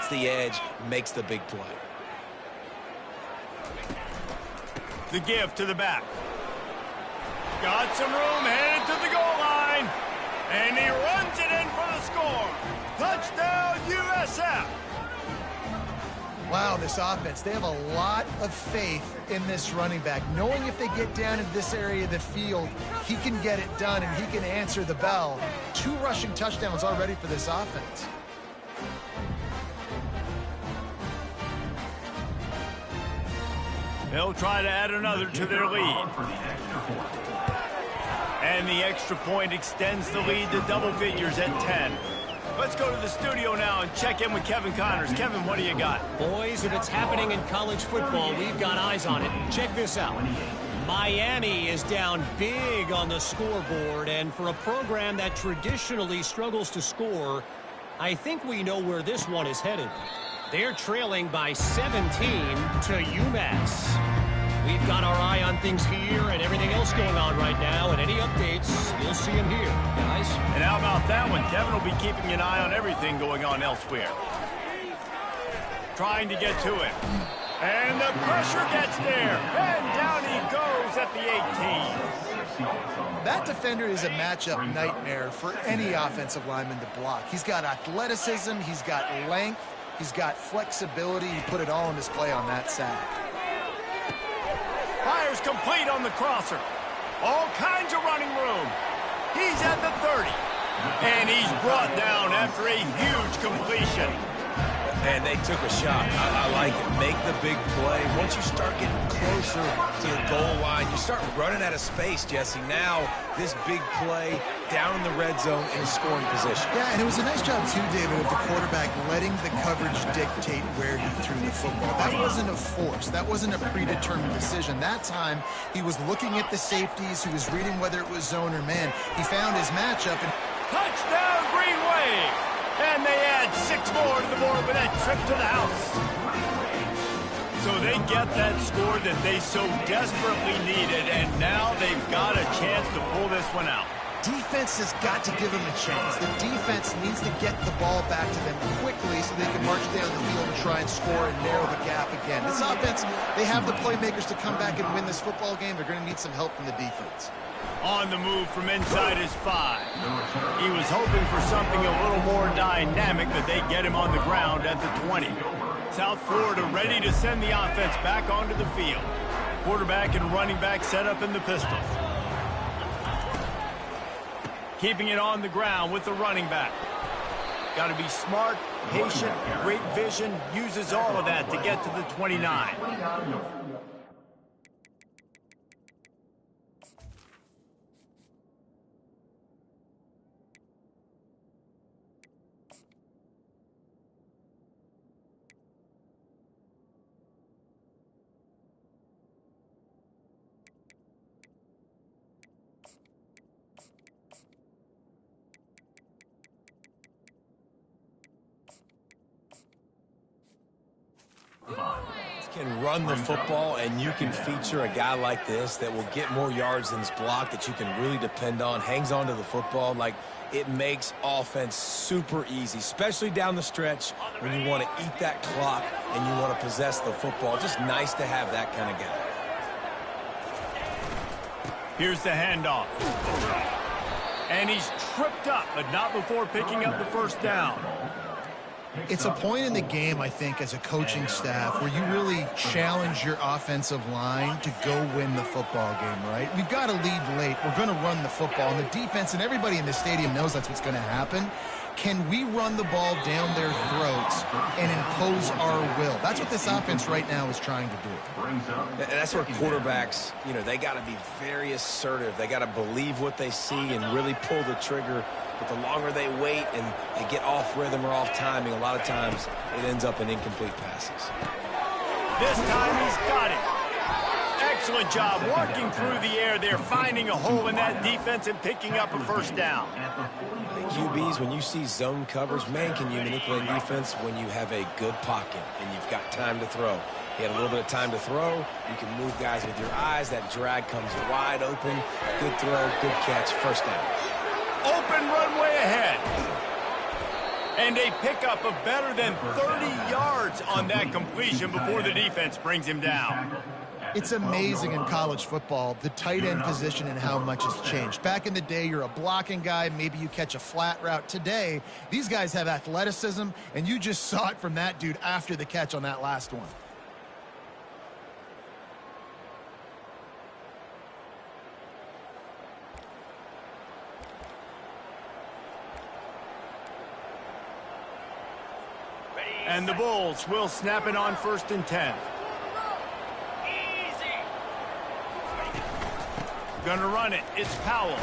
gets the edge, makes the big play. The give to the back. Got some room, headed to the goal line. And he runs it in for the score. Touchdown, USF. Wow, this offense, they have a lot of faith in this running back. Knowing if they get down in this area of the field, he can get it done and he can answer the bell. 2 rushing touchdowns already for this offense. They'll try to add another to their lead. And the extra point extends the lead to double figures at 10. Let's go to the studio now and check in with Kevin Connors. Kevin, what do you got? Boys, if it's happening in college football, we've got eyes on it. Check this out. Miami is down big on the scoreboard, and for a program that traditionally struggles to score, I think we know where this one is headed. They're trailing by 17 to UMass. We've got our eye on things here and everything else going on right now, and any updates, you'll see them here, guys. And how about that one? Kevin will be keeping an eye on everything going on elsewhere. Trying to get to it. And the pressure gets there. And down he goes at the 18. That defender is a matchup nightmare for any offensive lineman to block. He's got athleticism, he's got length, he's got flexibility. He put it all on display on that sack. Fires complete on the crosser. All kinds of running room. He's at the 30. And he's brought down after a huge completion. And they took a shot. I like it. Make the big play. Once you start getting closer to the goal line, you start running out of space, Jesse. Now, this big play down in the red zone in a scoring position. Yeah, and it was a nice job, too, David, of the quarterback letting the coverage dictate where he threw the football. That wasn't a force. That wasn't a predetermined decision. That time, he was looking at the safeties. He was reading whether it was zone or man. He found his matchup. And touchdown, Green Wave! And they add 6 more to the board with that trip to the house. So they get that score that they so desperately needed, and now they've got a chance to pull this one out. Defense has got to give them a chance. The defense needs to get the ball back to them quickly so they can march down the field and try and score and narrow the gap again. This offense, they have the playmakers to come back and win this football game. They're going to need some help from the defense. On the move from inside his 5. He was hoping for something a little more dynamic, but they get him on the ground at the 20. South Florida ready to send the offense back onto the field. Quarterback and running back set up in the pistol. Keeping it on the ground with the running back. Got to be smart, patient, great vision, uses all of that to get to the 29. Can run the football, and you can feature a guy like this that will get more yards than his block, that you can really depend on, hangs on to the football. Like, it makes offense super easy, especially down the stretch when you want to eat that clock and you want to possess the football. Just nice to have that kind of guy. Here's the handoff. And he's tripped up, but not before picking up the first down. It's a point in the game, I think, as a coaching staff where you really challenge your offensive line to go win the football game, right? We've got to lead late. We're going to run the football. And the defense and everybody in the stadium knows that's what's going to happen. Can we run the ball down their throats and impose our will? That's what this offense right now is trying to do. And that's where quarterbacks, they got to be very assertive. They got to believe what they see and really pull the trigger. But the longer they wait and they get off rhythm or off timing, a lot of times it ends up in incomplete passes. This time he's got it. Excellent job working through the air there, finding a hole in that defense and picking up a first down. QBs, when you see zone coverage, man, can you manipulate defense when you have a good pocket and you've got time to throw. He had a little bit of time to throw. You can move guys with your eyes. That drag comes wide open. Good throw, good catch, first down. Open runway ahead. And a pickup of better than 30 yards on that completion before the defense brings him down. It's amazing in college football, the tight end position and how much has changed. Back in the day, you're a blocking guy. Maybe you catch a flat route. Today, these guys have athleticism, and you just saw it from that dude after the catch on that last one. And the Bulls will snap it on 1st and 10. Gonna run it. It's Powell.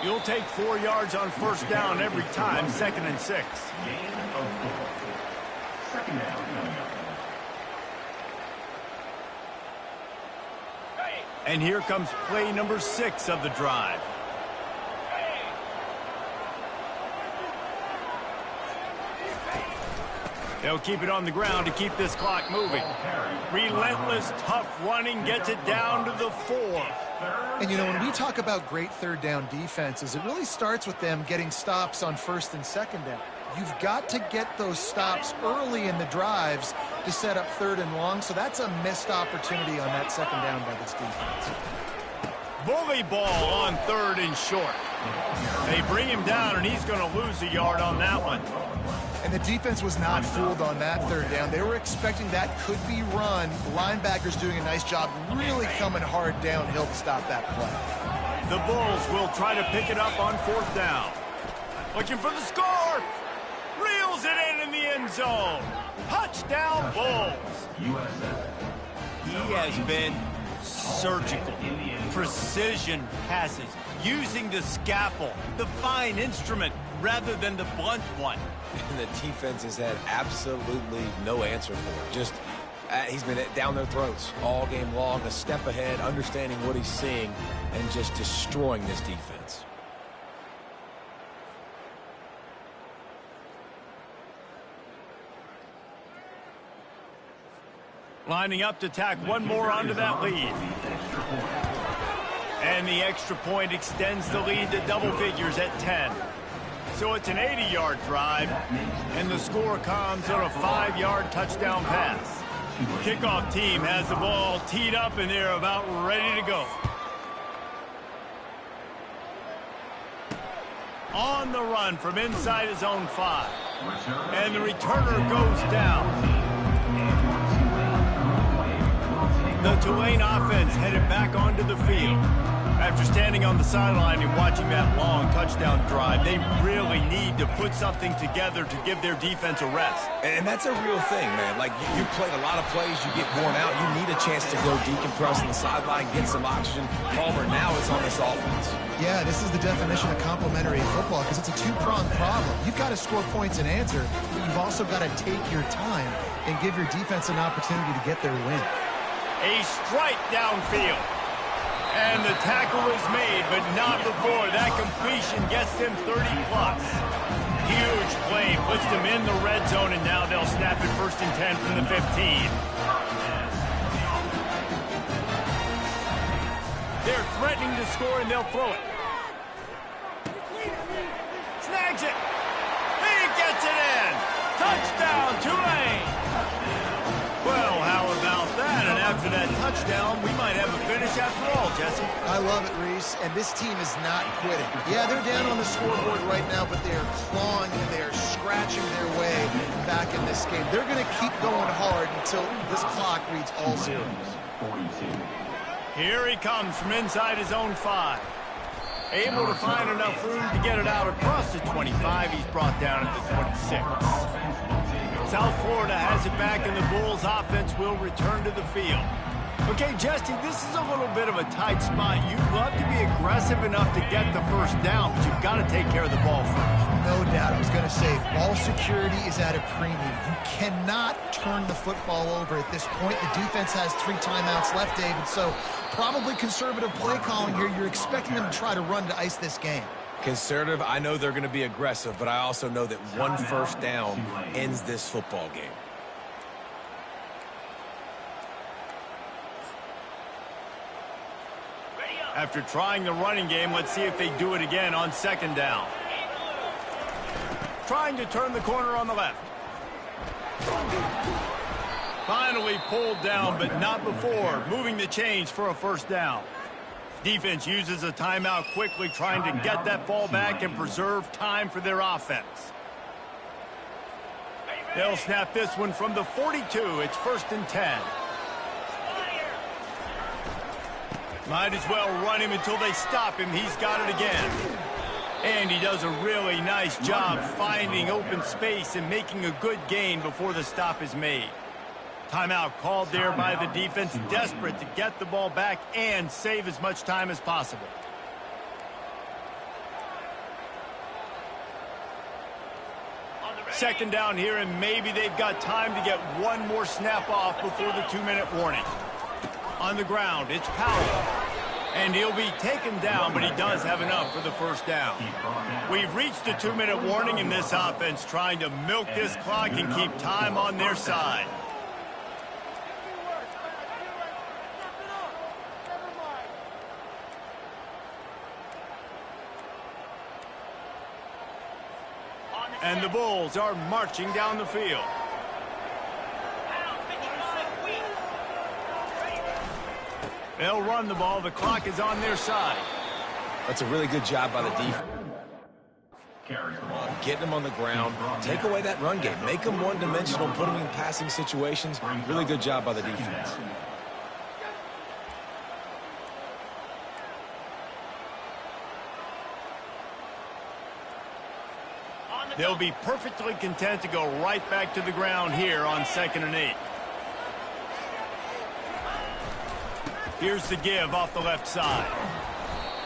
You'll take 4 yards on 1st down every time, 2nd and 6. And here comes play number 6 of the drive. They'll keep it on the ground to keep this clock moving. Relentless, tough running gets it down to the 4. And, you know, when we talk about great third down defenses, it really starts with them getting stops on 1st and 2nd down. You've got to get those stops early in the drives to set up 3rd and long, so that's a missed opportunity on that 2nd down by this defense. Bully ball on 3rd and short. They bring him down, and he's going to lose a yard on that one. And the defense was not fooled on that 3rd down. They were expecting that could be run. The linebackers doing a nice job really coming hard downhill to stop that play. The Bulls will try to pick it up on 4th down. Looking for the score. Reels it in the end zone. Touchdown, Bulls. He has been surgical. Precision passes. Using the scalpel, the fine instrument, rather than the blunt one. And the defense has had absolutely no answer for it. Just, he's been down their throats all game long, a step ahead, understanding what he's seeing, and just destroying this defense. Lining up to tack one more onto that lead. And the extra point extends the lead to double figures at 10. So it's an 80-yard drive, and the score comes on a 5-yard touchdown pass. Kickoff team has the ball teed up, and they're about ready to go. On the run from inside his own 5. And the returner goes down. The Tulane offense headed back onto the field. After standing on the sideline and watching that long touchdown drive, they really need to put something together to give their defense a rest. And that's a real thing, man. Like, you played a lot of plays, you get worn out, you need a chance to go decompress on the sideline, get some oxygen. Palmer, now it's on this offense. Yeah, this is the definition of complementary football because it's a two-pronged problem. You've got to score points and answer, but you've also got to take your time and give your defense an opportunity to get their win. A strike downfield. And the tackle is made, but not before that completion gets them 30-plus. Huge play puts them in the red zone, and now they'll snap it 1st and 10 from the 15. They're threatening to score, and they'll throw it. Snags it. He gets it in. Touchdown, Tulane. Well, how about that? And after that touchdown, we might have a finish after all, Jesse. I love it, Reese, and this team is not quitting. Yeah, they're down on the scoreboard right now, but they are clawing and they are scratching their way back in this game. They're going to keep going hard until this clock reads all zeros. Here he comes from inside his own 5. Able to find enough room to get it out across the 25. He's brought down at the 26. South Florida has it back, and the Bulls offense will return to the field. Okay, Jesse, this is a little bit of a tight spot. You'd love to be aggressive enough to get the 1st down, but you've got to take care of the ball first. No doubt. I was going to say, ball security is at a premium. You cannot turn the football over at this point. The defense has 3 timeouts left, David, so probably conservative play calling here. You're expecting them to try to run to ice this game. Conservative, I know they're going to be aggressive, but I also know that 1 first down ends this football game. After trying the running game, let's see if they do it again on 2nd down. trying to turn the corner on the left. Finally pulled down, but not before moving the chains for a first down. Defense uses a timeout quickly, trying to get that ball back and preserve time for their offense. They'll snap this one from the 42. It's 1st and 10. Might as well run him until they stop him. He's got it again. And he does a really nice job finding open space and making a good gain before the stop is made. Timeout called there by the defense, desperate to get the ball back and save as much time as possible. Second down here, and maybe they've got time to get one more snap off before the 2-minute warning. On the ground, it's Powell. And he'll be taken down, but he does have enough for the first down. We've reached a 2-minute warning in this offense, trying to milk this clock and keep time on their side. And the Bulls are marching down the field. They'll run the ball. The clock is on their side. That's a really good job by the defense. Getting them on the ground. Take away that run game. Make them one-dimensional. Put them in passing situations. Really good job by the defense. They'll be perfectly content to go right back to the ground here on 2nd and 8. Here's the give off the left side.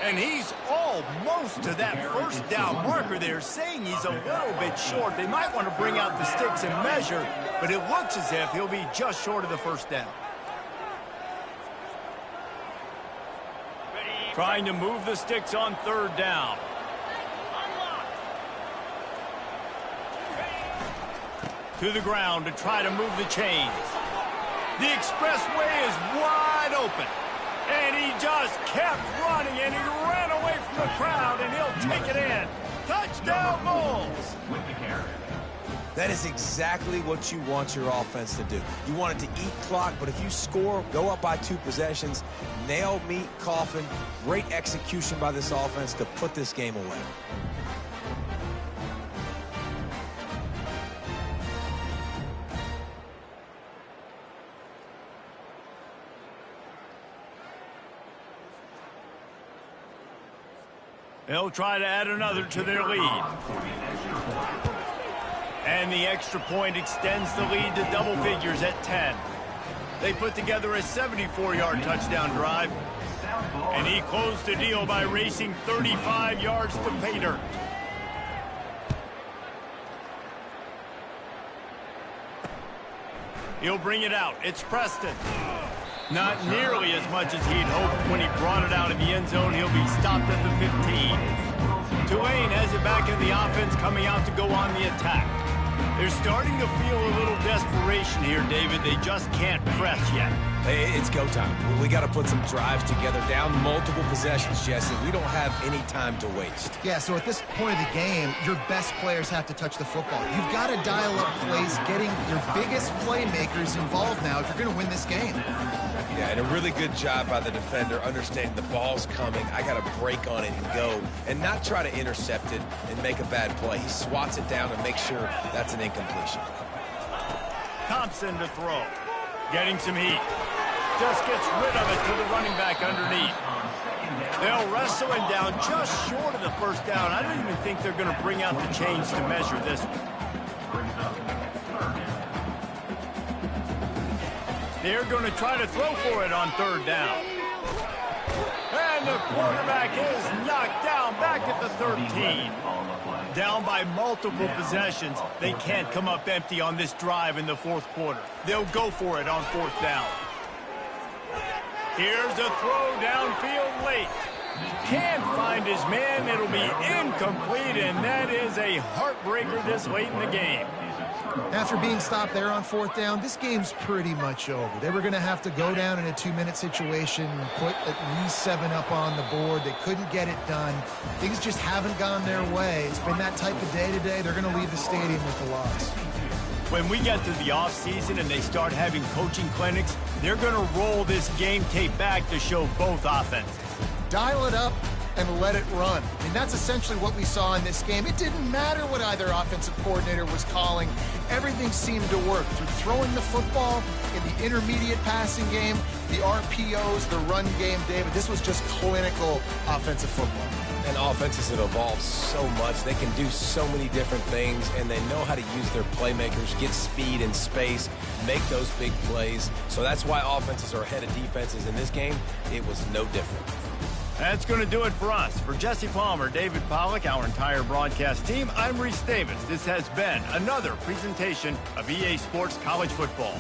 And he's almost to that first down marker there, saying he's a little bit short. They might want to bring out the sticks and measure, but it looks as if he'll be just short of the first down. Trying to move the sticks on 3rd down. To the ground to try to move the chains. The expressway is wide open. And he just kept running, and he ran away from the crowd, and he'll take it in. Touchdown, Bulls! That is exactly what you want your offense to do. You want it to eat clock, but if you score, go up by 2 possessions, nail, meet, coffin. Great execution by this offense to put this game away. They'll try to add another to their lead. And the extra point extends the lead to double figures at 10. They put together a 74-yard touchdown drive. And he closed the deal by racing 35 yards to pay dirt. He'll bring it out. It's Preston. Not nearly as much as he'd hoped when he brought it out of the end zone. He'll be stopped at the 15. Tulane has it back in the offense, coming out to go on the attack. They're starting to feel a little desperation here, David. They just can't press yet. It's go time. We got to put some drives together, down multiple possessions, Jesse. We don't have any time to waste. Yeah, so at this point of the game, your best players have to touch the football. You've got to dial up plays, getting your biggest playmakers involved now if you're going to win this game. Yeah, and a really good job by the defender, understanding the ball's coming. I got to break on it and go, and not try to intercept it and make a bad play. He swats it down and makes sure that's an incompletion. Thompson to throw. Getting some heat. Just gets rid of it to the running back underneath. They'll wrestle him down just short of the first down. I don't even think they're going to bring out the chains to measure this one. They're going to try to throw for it on 3rd down. And the quarterback is knocked down back at the 13. Down by multiple possessions. They can't come up empty on this drive in the 4th quarter. They'll go for it on 4th down. Here's a throw downfield late. Can't find his man. It'll be incomplete, and that is a heartbreaker this late in the game. After being stopped there on 4th down, this game's pretty much over. They were going to have to go down in a 2-minute situation and put at least 7 up on the board. They couldn't get it done. Things just haven't gone their way. It's been that type of day today. They're going to leave the stadium with the loss. When we get to the offseason and they start having coaching clinics, they're going to roll this game tape back to show both offenses. Dial it up and let it run. I mean, that's essentially what we saw in this game. It didn't matter what either offensive coordinator was calling. Everything seemed to work through throwing the football in the intermediate passing game, the RPOs, the run game, David. This was just clinical offensive football. And offenses have evolved so much. They can do so many different things, and they know how to use their playmakers, get speed and space, make those big plays. So that's why offenses are ahead of defenses in this game. It was no different. That's going to do it for us. For Jesse Palmer, David Pollack, our entire broadcast team, I'm Reese Davis. This has been another presentation of EA Sports College Football.